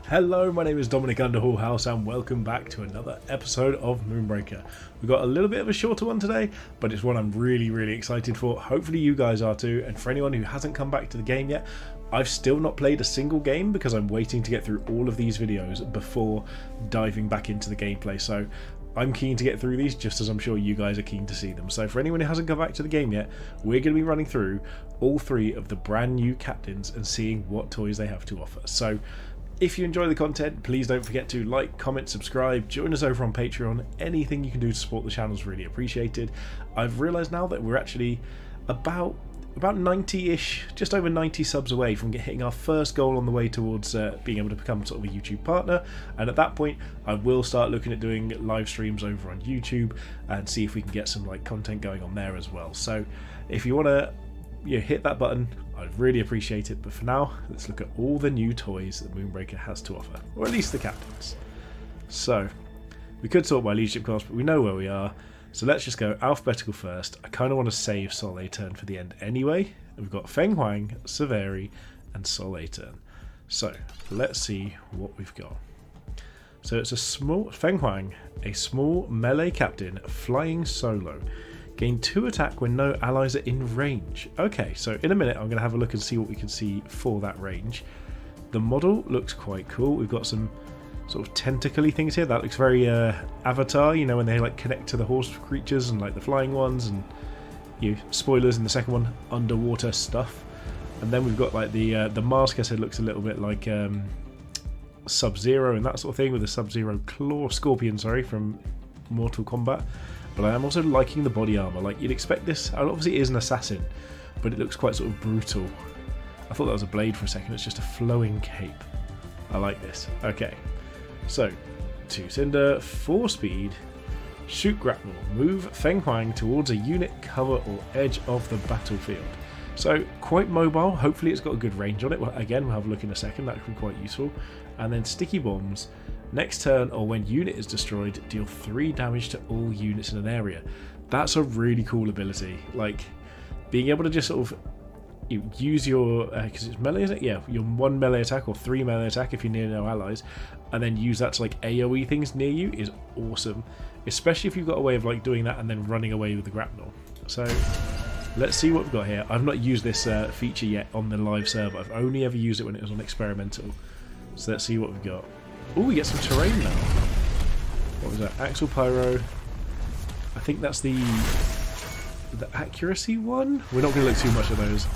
Hello, my name is Dominic Underhallhouse and welcome back to another episode of Moonbreaker. We've got a little bit of a shorter one today, but it's one I'm really excited for. Hopefully you guys are too, and for anyone who hasn't come back to the game yet, I've still not played a single game because I'm waiting to get through all of these videos before diving back into the gameplay, so I'm keen to get through these just as I'm sure you guys are keen to see them. So for anyone who hasn't come back to the game yet, we're going to be running through all three of the brand new captains and seeing what toys they have to offer. So if you enjoy the content, please don't forget to like, comment, subscribe, join us over on Patreon. Anything you can do to support the channel is really appreciated. I've realised now that we're actually about 90-ish, just over 90 subs away from hitting our first goal on the way towards being able to become sort of a YouTube partner, and at that point I will start looking at doing live streams over on YouTube and see if we can get some content going on there as well. So if you want to hit that button, I'd really appreciate it. But for now, let's look at all the new toys that Moonbreaker has to offer, or at least the captains. So we could sort by leadership class, but we know where we are. So let's just go alphabetical first. I kind of want to save Sol Turn for the end anyway. We've got Fang Wang, Severi, and Sol Turn. So let's see what we've got. So it's a small Fang Hang, a small melee captain, flying solo. Gain 2 attack when no allies are in range. Okay, so in a minute I'm going to have a look and see what we can see for that range. The model looks quite cool. We've got some sort of tentacly things here. That looks very Avatar, you know, when they connect to the horse creatures and the flying ones, and spoilers in the second one, underwater stuff. And then we've got the mask, I said, looks a little bit like Sub-Zero and that sort of thing, with a Sub-Zero claw scorpion, sorry, from Mortal Kombat. But I am also liking the body armor. You'd expect this, obviously it is an assassin, but it looks quite sort of brutal. I thought that was a blade for a second. It's just a flowing cape. I like this. Okay. So, 2 Cinder, 4 Speed, Shoot Grapnel, move Fang Wang towards a unit, cover, or edge of the battlefield. So, quite mobile. Hopefully it's got a good range on it. Well, again, we'll have a look in a second. That could be quite useful. And then Sticky Bombs. Next turn, or when unit is destroyed, deal 3 damage to all units in an area. That's a really cool ability. Being able to just sort of use your, because it's melee, is it? Yeah, your 1 melee attack or 3 melee attack if you're near no allies, and then use that to AoE things near you is awesome. Especially if you've got a way of doing that and then running away with the grapnel. So let's see what we've got here. I've not used this feature yet on the live server. I've only ever used it when it was on experimental. So let's see what we've got. Oh, we get some terrain now. What was that? Axle Pyro. I think that's the accuracy one. We're not going to look too much at those.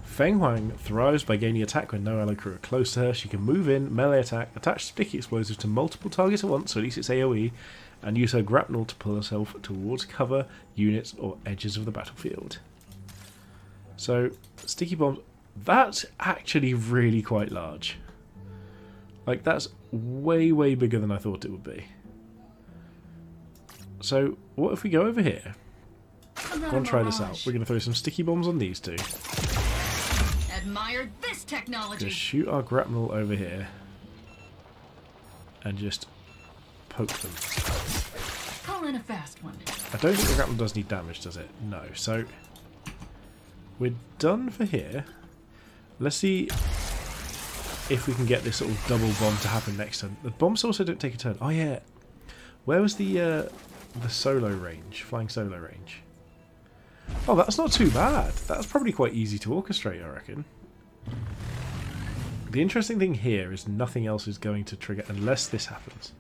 Fang Wang thrives by gaining attack when no ally crew are close to her. She can move in, melee attack, attach sticky explosives to multiple targets at once, so at least it's AoE, and use her grapnel to pull herself towards cover, units, or edges of the battlefield. So, sticky bombs. That's actually really quite large. That's way bigger than I thought it would be. So, what if we go over here? I want to try this out. We're going to throw some sticky bombs on these two. Admire this technology. Just shoot our grapnel over here and just poke them. Call in a fast one. I don't think the grapnel does need damage, does it? No. So we're done for here. Let's see if we can get this sort of double bomb to happen next turn. The bombs also don't take a turn. Oh yeah. Where was the solo range? Flying solo range. Oh, that's not too bad. That's probably quite easy to orchestrate, I reckon. The interesting thing here is nothing else is going to trigger unless this happens.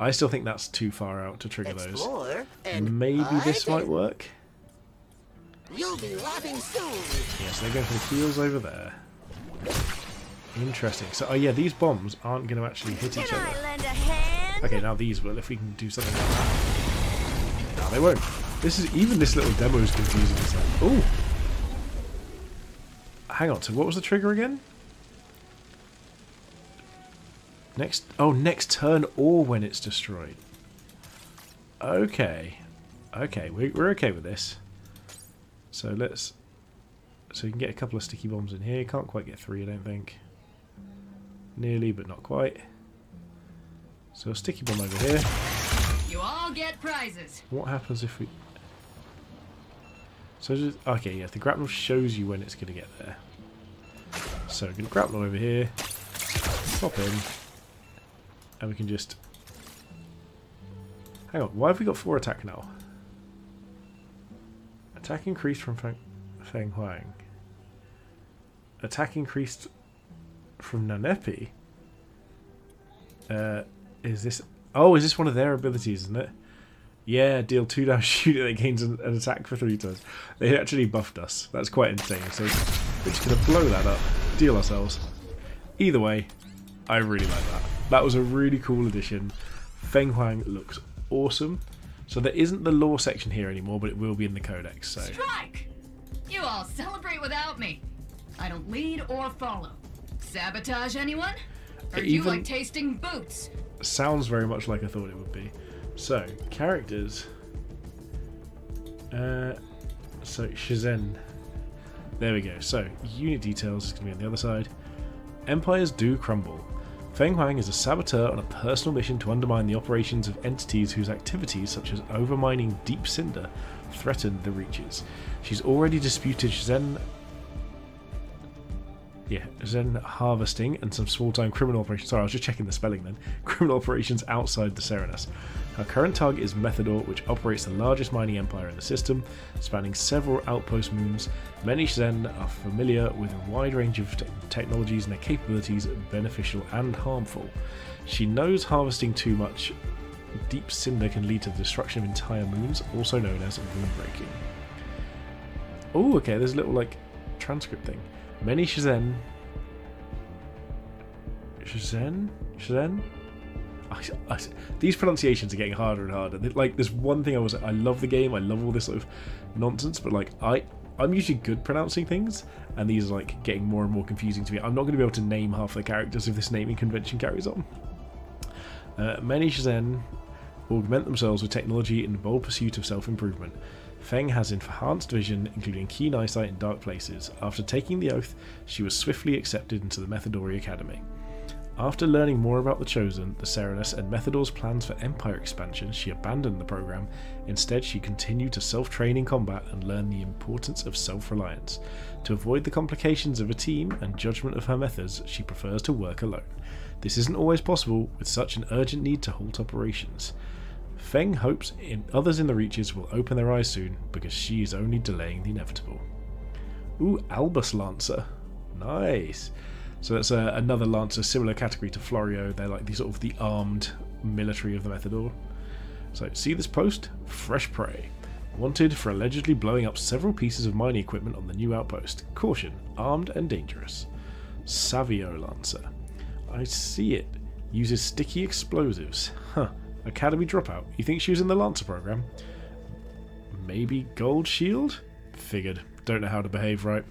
I still think that's too far out to trigger those. Maybe this might work. You'll be laughing soon. Yes, they're going for the heels over there. Interesting. So, oh yeah, these bombs aren't going to actually hit each other. Okay, now these will, if we can do something like that. No, they won't. Even this little demo is confusing as that. Ooh! Hang on, so what was the trigger again? Next turn or when it's destroyed. Okay. Okay, we're okay with this. So you can get a couple of sticky bombs in here. Can't quite get 3, I don't think. Nearly, but not quite. So a sticky bomb over here. You all get prizes. What happens if we... So just, okay, yeah, the grapnel shows you when it's going to get there. So we're going to grapnel over here. pop in, and we can just... Hang on, why have we got 4 attack now? Attack increased from Fang Wang. Attack increased from Nanepi. Is this... Oh, is this one of their abilities, isn't it? Yeah, deal 2 damage shooting that gains an attack for 3 turns. They actually buffed us. That's quite insane. So we're just going to blow that up, deal ourselves. Either way, I really like that. That was a really cool addition. Fang Hang looks awesome. So there isn't the lore section here anymore, but it will be in the codex. So Strike! You all celebrate without me. I don't lead or follow. Sabotage anyone? Or do you like tasting boots? Sounds very much like I thought it would be. So, characters. So, Shizen. There we go. So, unit details is going to be on the other side. Empires do crumble. Fang Wang is a saboteur on a personal mission to undermine the operations of entities whose activities, such as overmining Deep Cinder, threaten the Reaches. She's already disputed Zen harvesting and some small-time criminal operations. Sorry, I was just checking the spelling then. Criminal operations outside the Serenus. Her current target is Methador, which operates the largest mining empire in the system, spanning several outpost moons. Many Zen are familiar with a wide range of technologies and their capabilities, beneficial and harmful. She knows harvesting too much Deep Cinder can lead to the destruction of entire moons, also known as moonbreaking. Oh, okay, there's a little, like, transcript thing. Many Shizen. These pronunciations are getting harder and harder. Like, there's one thing I love the game, I love all this sort of nonsense, but like I'm usually good pronouncing things, and these are like getting more and more confusing to me. I'm not going to be able to name half the characters if this naming convention carries on. Many Shizen augment themselves with technology in the bold pursuit of self-improvement. Feng has enhanced vision, including keen eyesight in dark places. After taking the oath, she was swiftly accepted into the Methadori Academy. After learning more about the Chosen, the Serenus, and Methador's plans for empire expansion, she abandoned the program. Instead, she continued to self-train in combat and learn the importance of self-reliance. To avoid the complications of a team and judgment of her methods, she prefers to work alone. This isn't always possible with such an urgent need to halt operations. Feng hopes others in the Reaches will open their eyes soon, because she is only delaying the inevitable. Ooh, Albus Lancer. Nice. So that's another Lancer, similar category to Florio. They're like the armed military of the Methador. So, see this post? Fresh prey. Wanted for allegedly blowing up several pieces of mining equipment on the new outpost. Caution, armed and dangerous. Savio Lancer. I see it. Uses sticky explosives. Huh. Academy dropout. You think she was in the Lancer program? Maybe Gold Shield? Figured. Don't know how to behave right.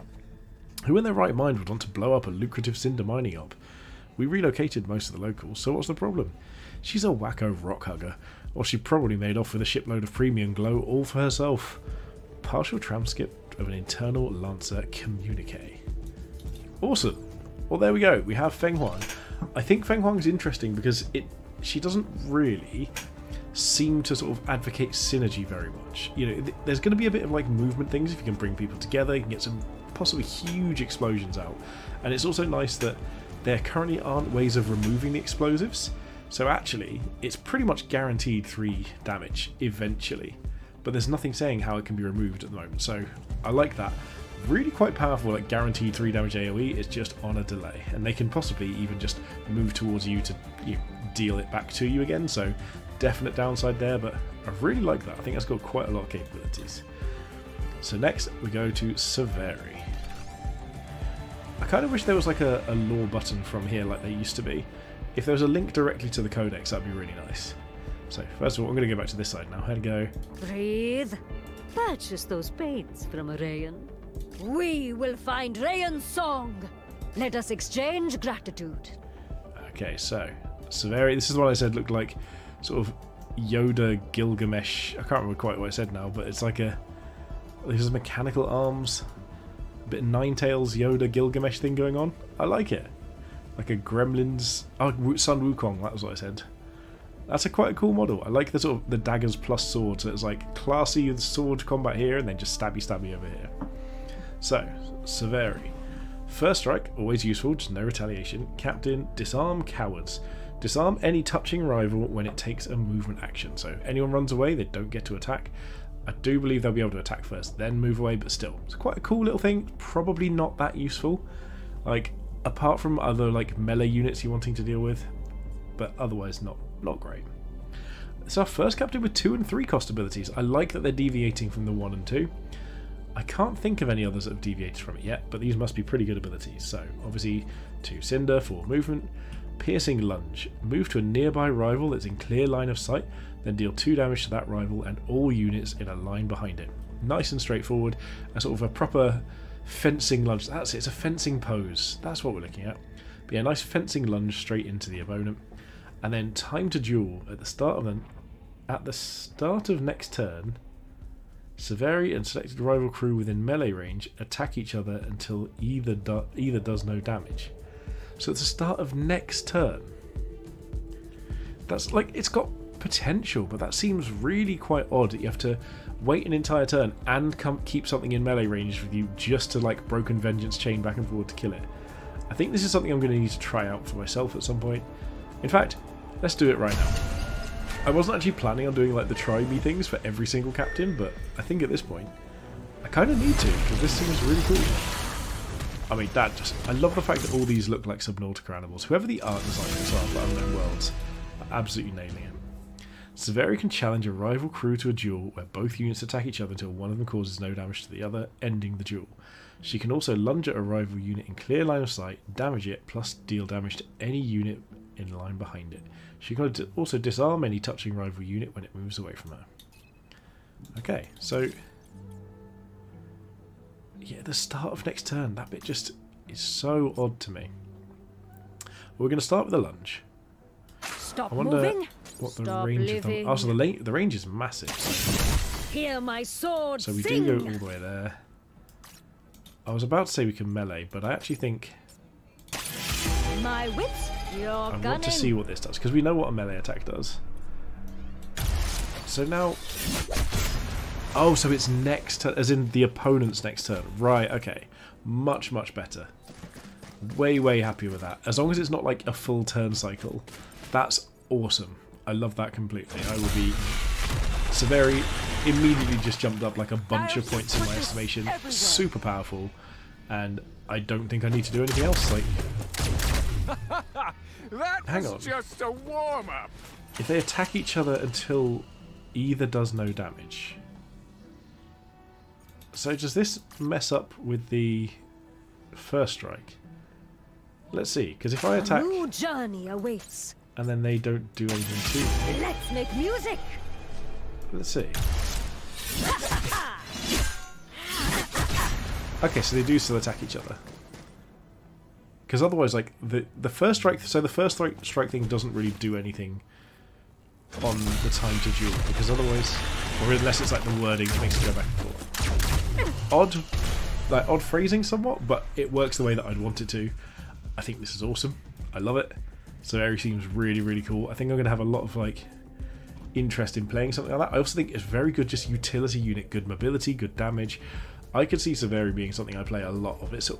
Who in their right mind would want to blow up a lucrative cinder mining op? We relocated most of the locals, so what's the problem? She's a wacko rock hugger, or she probably made off with a shipload of premium glow all for herself. Partial transcript of an internal Lancer communique. Awesome. Well, there we go. We have Feng Huang. I think Feng Huang's interesting because she doesn't really seem to sort of advocate synergy very much. You know, there's going to be a bit of like movement things if you can bring people together. You can get some possibly huge explosions out, and it's also nice that there currently aren't ways of removing the explosives, so actually it's pretty much guaranteed 3 damage eventually, but there's nothing saying how it can be removed at the moment, so I like that. Really quite powerful, like guaranteed 3 damage AoE. It's just on a delay, and they can possibly even just move towards you to deal it back to you again, so definite downside there, but I really like that. I think that's got quite a lot of capabilities. So next we go to Severi. I kind of wish there was like a lore button from here like there used to be. If there was a link directly to the codex, that'd be really nice. So first of all, I'm going to go back to this side now. How to go? Breathe. Purchase those paints from Rayan. We will find Rayan's song. Let us exchange gratitude. Okay, so Severi. This is what I said looked like sort of Yoda Gilgamesh. I can't remember quite what I said now, but it's like these mechanical arms. A bit of Ninetales Yoda Gilgamesh thing going on. I like it. Like a Gremlins... Oh, Sun Wukong, that was what I said. That's quite a cool model. I like the sort of the daggers plus sword. So it's like classy with sword combat here and then just stabby over here. So, Severi. First strike, always useful, just no retaliation. Captain, disarm cowards. Disarm any touching rival when it takes a movement action. So anyone runs away, they don't get to attack. I do believe they'll be able to attack first, then move away, but still. It's quite a cool little thing, probably not that useful. Like, apart from other like melee units you're wanting to deal with, but otherwise not great. It's our first captain with 2 and 3 cost abilities. I like that they're deviating from the 1 and 2. I can't think of any others that have deviated from it yet, but these must be pretty good abilities. So obviously 2 Cinder, 4 movement, Piercing Lunge. Move to a nearby rival that's in clear line of sight, then deal 2 damage to that rival and all units in a line behind it. Nice and straightforward, a sort of a proper fencing lunge. That's it, it's a fencing pose. That's what we're looking at. But yeah, nice fencing lunge straight into the opponent. And then time to duel at the start of next turn. Severi and selected rival crew within melee range attack each other until either does no damage. So it's the start of next turn. That's like, it's got potential, but that seems really quite odd that you have to wait an entire turn and keep something in melee range with you just to like Broken Vengeance chain back and forward to kill it. I think this is something I'm going to need to try out for myself at some point. In fact, let's do it right now. I wasn't actually planning on doing like the try me things for every single captain, but I think at this point I kind of need to, because this seems really cool. I mean, I love the fact that all these look like Subnautica animals. Whoever the art designers are for Unknown Worlds are absolutely nailing it. Severi can challenge a rival crew to a duel where both units attack each other until one of them causes no damage to the other, ending the duel. She can also lunge at a rival unit in clear line of sight, damage it, plus deal damage to any unit in line behind it. She can also disarm any touching rival unit when it moves away from her. Okay, so yeah, the start of next turn, that bit just is so odd to me. We're going to start with a lunge. Stop I wonder moving. what the Stop range living. of them. Oh, so the range is massive. Hear my sword So we sing. do go all the way there. I was about to say we can melee, but I actually think My wits, you're I gunning. want to see what this does, because we know what a melee attack does. So now... Oh, so it's next turn, as in the opponent's next turn. Right, okay. Much, much better. Way, way happier with that. As long as it's not like a full turn cycle. That's awesome. I love that completely. I will be... Severi immediately just jumped up like a bunch of points in my estimation. Super powerful. And I don't think I need to do anything else. Like, hang on. Just a warm-up. If they attack each other until either does no damage... So does this mess up with the first strike? Let's see, because if I attack... A new journey awaits. And then they don't do anything to me. Let's make music. Let's see. Okay, so they do still attack each other. Because otherwise, like, the first strike... So the first strike thing doesn't really do anything on the time to duel. Because otherwise... Or unless it's like the wording that makes it go back and forth. Odd phrasing somewhat, but it works the way that I'd want it to. I think this is awesome. I love it. Severi seems really, really cool. I think I'm going to have a lot of like interest in playing something like that. I also think it's very good, just utility unit, good mobility, good damage. I could see Severi being something I play a lot of. It's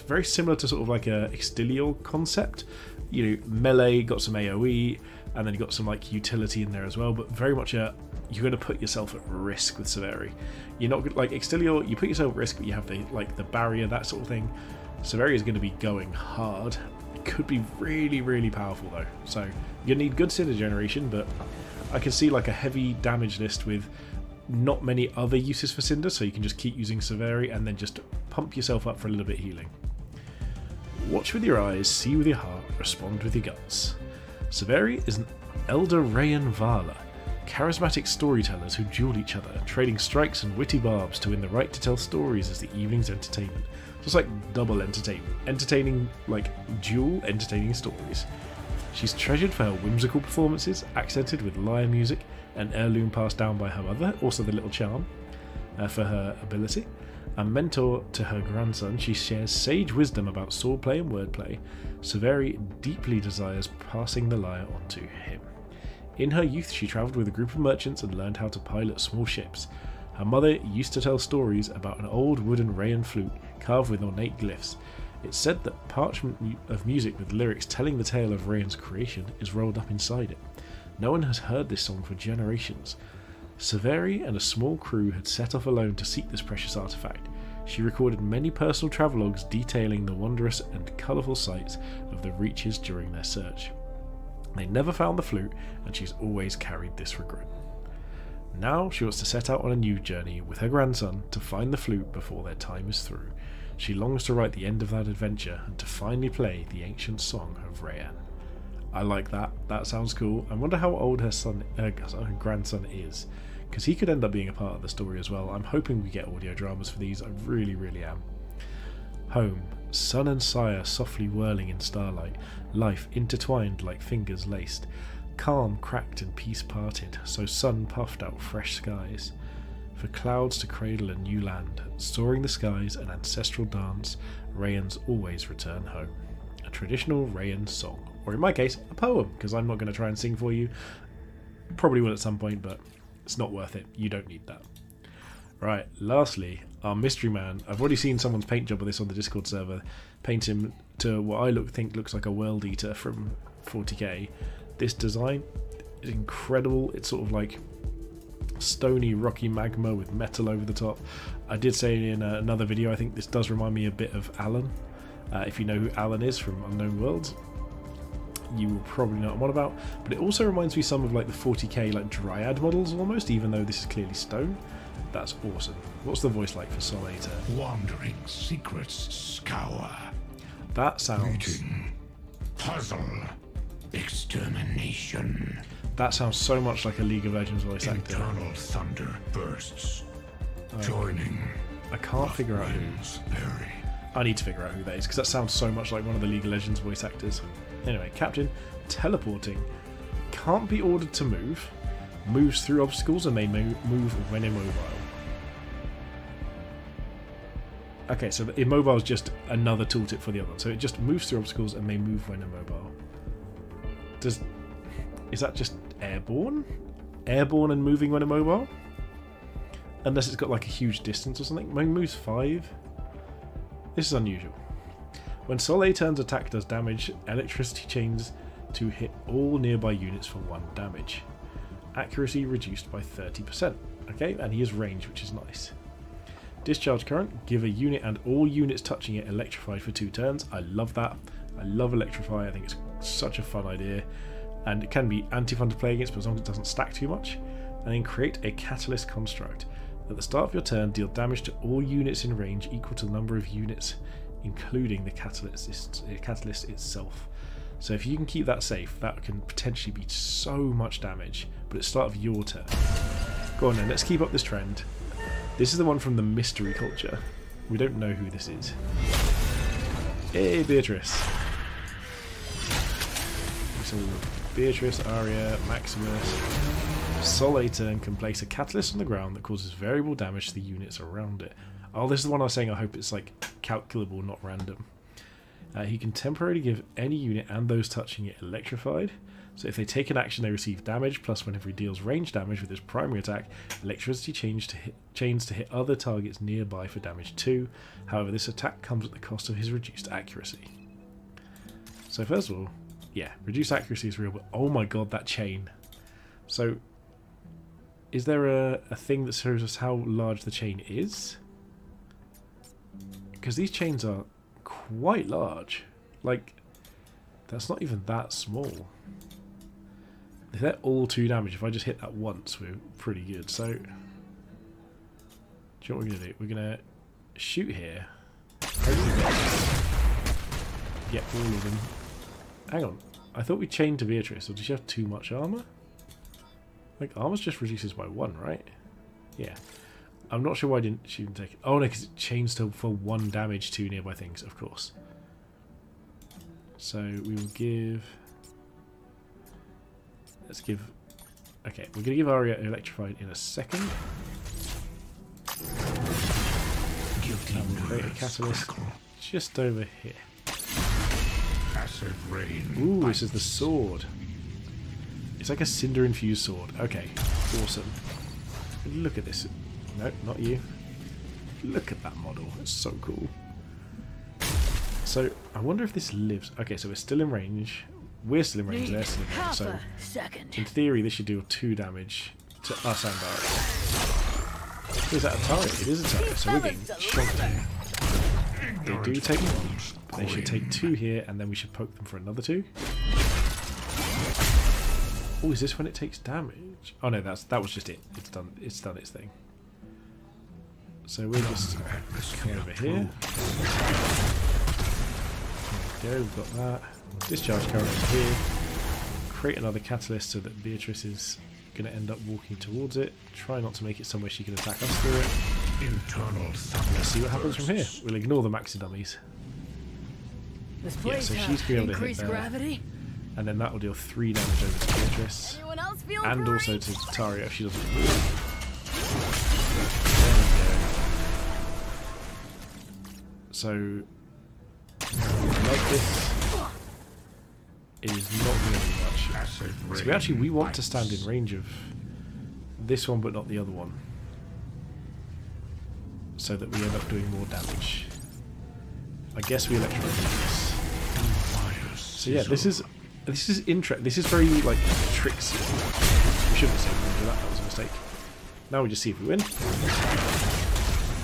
very similar to sort of like a Extilior concept. You know, melee, got some AoE, and then you got some like utility in there as well, but very much you're going to put yourself at risk with Severi. You're not like Extilior, you put yourself at risk, but you have the barrier, that sort of thing. Severi is going to be going hard. It could be really, really powerful though. So you need good Cinder generation, but I can see like a heavy damage list with not many other uses for Cinder, so you can just keep using Severi and then just pump yourself up for a little bit healing. Watch with your eyes, see with your heart, respond with your guts. Severi is an Elder Rayan Vala, charismatic storytellers who duel each other, trading strikes and witty barbs to win the right to tell stories as the evening's entertainment. So it's like double entertainment. Entertaining, like, duel, entertaining stories. She's treasured for her whimsical performances, accented with lyre music, an heirloom passed down by her mother, also the little charm, for her ability. A mentor to her grandson, she shares sage wisdom about swordplay and wordplay. Severi deeply desires passing the lyre on to him. In her youth, she travelled with a group of merchants and learned how to pilot small ships. Her mother used to tell stories about an old wooden Rayan flute carved with ornate glyphs. It's said that parchment of music with lyrics telling the tale of Rayan's creation is rolled up inside it. No one has heard this song for generations. Severi and a small crew had set off alone to seek this precious artifact. She recorded many personal travelogues detailing the wondrous and colourful sights of the Reaches during their search. They never found the flute, and she's always carried this regret. Now she wants to set out on a new journey with her grandson to find the flute before their time is through. She longs to write the end of that adventure and to finally play the ancient song of Rayan. I like that. That sounds cool. I wonder how old her grandson is, because he could end up being a part of the story as well. I'm hoping we get audio dramas for these. I really, really am. Home. Son and sire softly whirling in starlight. Life intertwined like fingers laced. Calm cracked and peace parted, so sun puffed out fresh skies. For clouds to cradle a new land, soaring the skies, an ancestral dance, Rayan's always return home. A traditional Rayan song, or in my case, a poem, because I'm not going to try and sing for you. Probably will at some point, but it's not worth it. You don't need that. Right, lastly, our mystery man. I've already seen someone's paint job of this on the Discord server. Paint him to what I think looks like a world eater from 40k. This design is incredible. It's sort of like stony, rocky magma with metal over the top. I did say in another video, I think this does remind me a bit of Alan. If you know who Alan is from Unknown Worlds, you will probably know what I'm on about. But it also reminds me some of like the 40k like Dryad models almost, even though this is clearly stone. That's awesome. What's the voice like for Solator? Wandering secrets scour. That sounds... Meeting. Puzzle. Extermination. That sounds so much like a League of Legends voice actor. Eternal thunder bursts. Joining. I can't figure out who. Berry. I need to figure out who that is, because that sounds so much like one of the League of Legends voice actors. Anyway, Captain, teleporting. Can't be ordered to move. Moves through obstacles and may move when immobile. Okay, so immobile is just another tooltip for the other one. So it just moves through obstacles and may move when immobile. Is that just airborne? Airborne and moving when immobile? Unless it's got like a huge distance or something. Moves 5. This is unusual. When Sol A-Turn's attack does damage, electricity chains to hit all nearby units for 1 damage. Accuracy reduced by 30%. Okay, and he has range, which is nice. Discharge current, give a unit and all units touching it electrified for 2 turns. I love that. I love electrify. I think it's such a fun idea. And it can be anti-fun to play against, but as long as it doesn't stack too much. And then create a catalyst construct. At the start of your turn, deal damage to all units in range equal to the number of units, including the catalyst itself. So if you can keep that safe, that can potentially be so much damage. But at the start of your turn. Go on then, let's keep up this trend. This is the one from the mystery culture. We don't know who this is. Hey, Beatrice. So Beatrice, Arya, Maximus. Sol A-Turn can place a catalyst on the ground that causes variable damage to the units around it. Oh, this is the one I was saying I hope it's like calculable, not random. He can temporarily give any unit and those touching it electrified. So if they take an action, they receive damage, plus whenever he deals range damage with his primary attack, electricity chains to hit other targets nearby for damage 2. However, this attack comes at the cost of his reduced accuracy. So first of all, yeah, reduced accuracy is real, but oh my god, that chain. So, is there a thing that shows us how large the chain is? Because these chains are quite large. Like, that's not even that small. If they're all 2 damage, if I just hit that once, we're pretty good. So, do you know what we're going to do? We're going to shoot here. Get all of them. Hang on. I thought we chained to Beatrice, or did she have too much armor? Like, armor just reduces by 1, right? Yeah. I'm not sure why she didn't take it. Oh no, because it chains for 1 damage to nearby things, of course. So we will give... Let's give... Okay, we're going to give Arya electrified in a second. Create a catalyst just over here. Acid rain. Ooh, this is the sword. It's like a cinder infused sword. Okay, awesome. Look at this. No, not you. Look at that model. It's so cool. So I wonder if this lives. Okay, so we're still in range. We're still in range. They're still in range. So in theory, this should do 2 damage to us and Arya. Is that a turret? It is a turret. So we're getting shot here. They do take 1, but they should take 2 here, and then we should poke them for another 2. Oh, is this when it takes damage? Oh no, that was just it. It's done. It's done its thing. So we're just coming over here. There we go. We've got that. Discharge current over here. Create another catalyst so that Beatrice is going to end up walking towards it. Try not to make it somewhere she can attack us through it. Let's see what happens from here. We'll ignore the maxi dummies. Yeah, so she's going to be able to hit there. Gravity? And then that will deal 3 damage over to Beatrice. And also to Taria if she doesn't move. There we go. So, like this, it is not going to do much. So we want to stand in range of this one but not the other one. So that we end up doing more damage. I guess we electrocute this. So yeah, this is interesting. This is very like tricksy. We shouldn't have said that. That was a mistake. Now we just see if we win.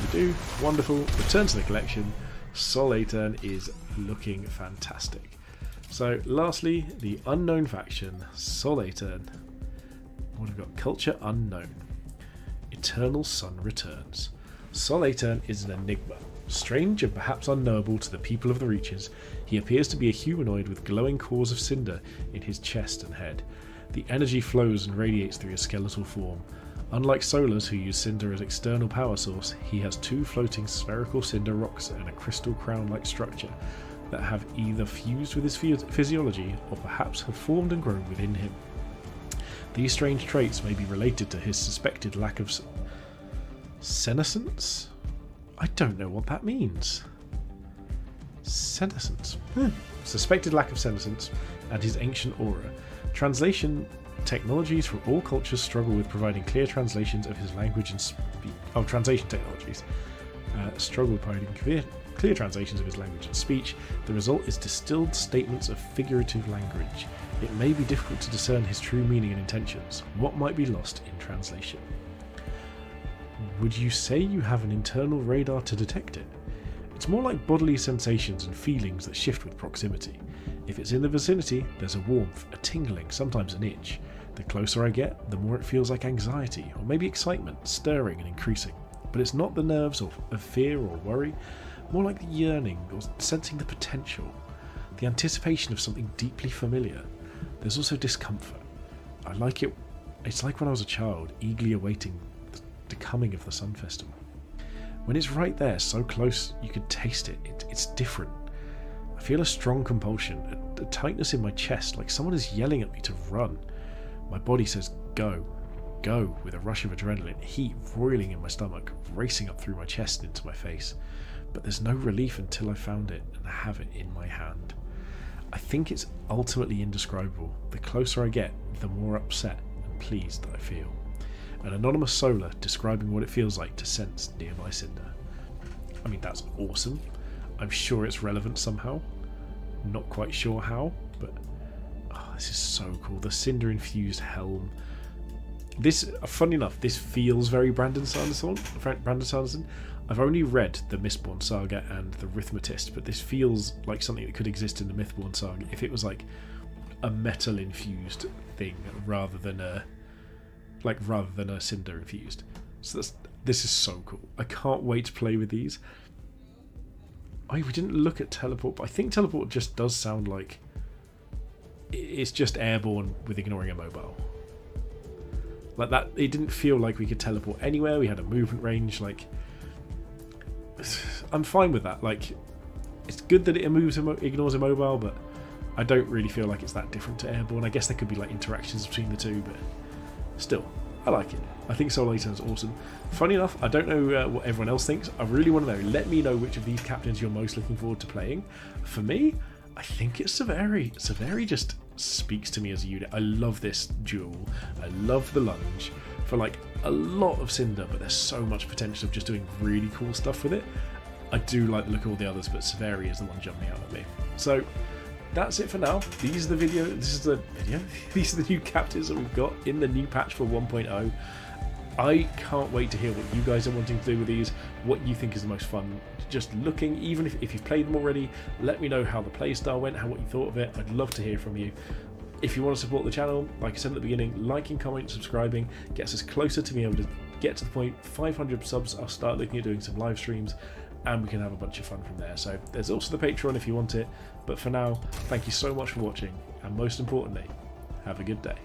We do. Wonderful. Return to the collection. Sol Aetern is looking fantastic. So lastly, the unknown faction, Sol Aetern. What have we got? Culture unknown. Eternal Sun returns. Sol Aetern is an enigma. Strange and perhaps unknowable to the people of the Reaches, he appears to be a humanoid with glowing cores of cinder in his chest and head. The energy flows and radiates through his skeletal form. Unlike Solars, who use cinder as external power source, he has 2 floating spherical cinder rocks and a crystal crown-like structure that have either fused with his physiology or perhaps have formed and grown within him. These strange traits may be related to his suspected lack of senescence? I don't know what that means. Senescence. Suspected lack of senescence and his ancient aura. Translation technologies from all cultures struggle with providing clear translations of his language and speech. Oh, translation technologies struggle with providing clear translations of his language and speech. The result is distilled statements of figurative language. It may be difficult to discern his true meaning and intentions. What might be lost in translation? Would you say you have an internal radar to detect it? It's more like bodily sensations and feelings that shift with proximity. If it's in the vicinity, there's a warmth, a tingling, sometimes an itch. The closer I get, the more it feels like anxiety, or maybe excitement, stirring and increasing. But it's not the nerves of fear or worry, more like the yearning or sensing the potential, the anticipation of something deeply familiar. There's also discomfort. I like it. It's like when I was a child, eagerly awaiting the coming of the Sun Festival. When it's right there, so close you could taste it, it's different. I feel a strong compulsion, a tightness in my chest, like someone is yelling at me to run. My body says go, go, with a rush of adrenaline, heat roiling in my stomach, racing up through my chest into my face. But there's no relief until I found it and have it in my hand. I think it's ultimately indescribable. The closer I get, the more upset and pleased I feel. An anonymous solar describing what it feels like to sense nearby cinder. I mean, that's awesome. I'm sure it's relevant somehow. Not quite sure how, but oh, this is so cool. The cinder infused helm. This, funny enough, this feels very Brandon Sanderson. I've only read the Mistborn Saga and the Rhythmatist, but this feels like something that could exist in the Mythborn Saga if it was like a metal infused thing rather than a cinder infused. So this is so cool. I can't wait to play with these. We didn't look at teleport, but I think teleport just does sound like it's just airborne with ignoring a mobile. Like that, it didn't feel like we could teleport anywhere. We had a movement range. Like, I'm fine with that. Like, it's good that it ignores a mobile, but I don't really feel like it's that different to airborne. I guess there could be like interactions between the two, but still, I like it. I think Sol Aetern is awesome. Funny enough, I don't know what everyone else thinks. I really want to know. Let me know which of these captains you're most looking forward to playing. For me, I think it's Severi. Severi just speaks to me as a unit. I love this duel. I love the lunge for like a lot of cinder, but there's so much potential of just doing really cool stuff with it. I do like the look of all the others, but Severi is the one jumping out at me. So that's it for now. These are the video. These are the new captives that we've got in the new patch for 1.0. I can't wait to hear what you guys are wanting to do with these, what you think is the most fun. Just looking, even if you've played them already, let me know how the playstyle went, what you thought of it. I'd love to hear from you. If you want to support the channel, like I said at the beginning, liking, commenting, subscribing gets us closer to being able to get to the point 500 subs. I'll start looking at doing some live streams, and we can have a bunch of fun from there. So there's also the Patreon if you want it. But for now, thank you so much for watching, and most importantly, have a good day.